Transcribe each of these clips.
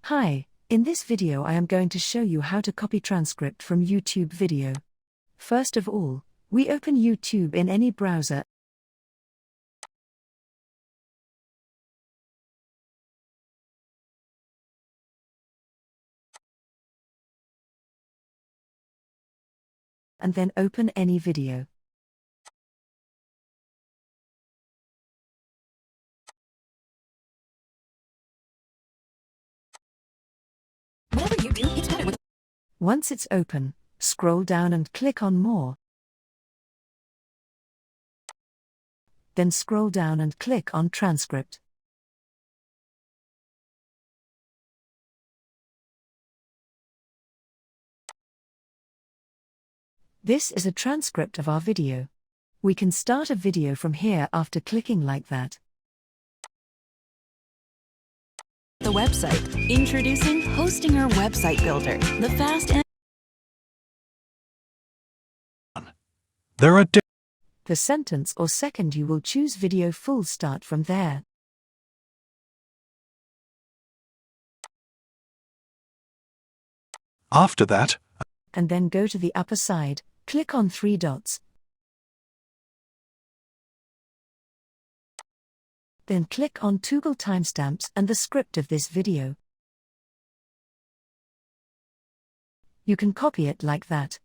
Hi, in this video I am going to show you how to copy transcript from YouTube video. First of all, we open YouTube in any browser and then open any video. Whatever you do, it's better with. Once it's open, scroll down and click on More. Then scroll down and click on Transcript. This is a transcript of our video. We can start a video from here after clicking like that. The website. Introducing Hostinger Website Builder, the fast and There are The sentence or second you will choose video full start from there. After that, And then go to the upper side, click on 3 dots. Then click on Toggle timestamps and the script of this video. You can copy it like that.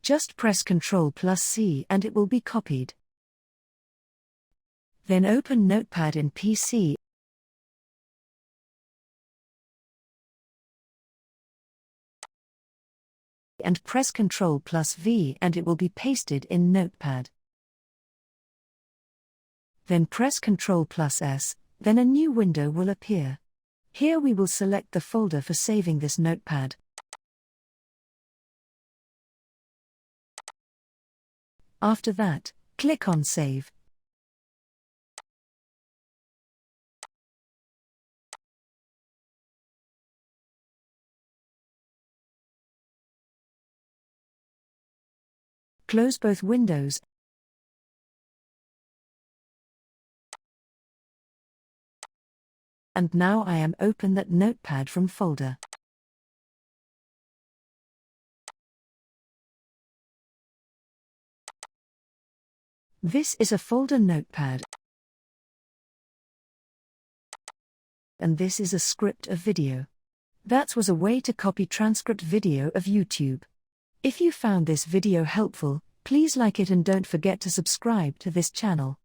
Just press Ctrl+C and it will be copied. Then open Notepad in PC and press Ctrl+V and it will be pasted in Notepad. Then press Ctrl+S, then a new window will appear. Here we will select the folder for saving this notepad. After that, click on Save. Close both windows. And now I am open that notepad from folder. This is a folder notepad. And this is a script of video. That was a way to copy transcript video of YouTube. If you found this video helpful, please like it and don't forget to subscribe to this channel.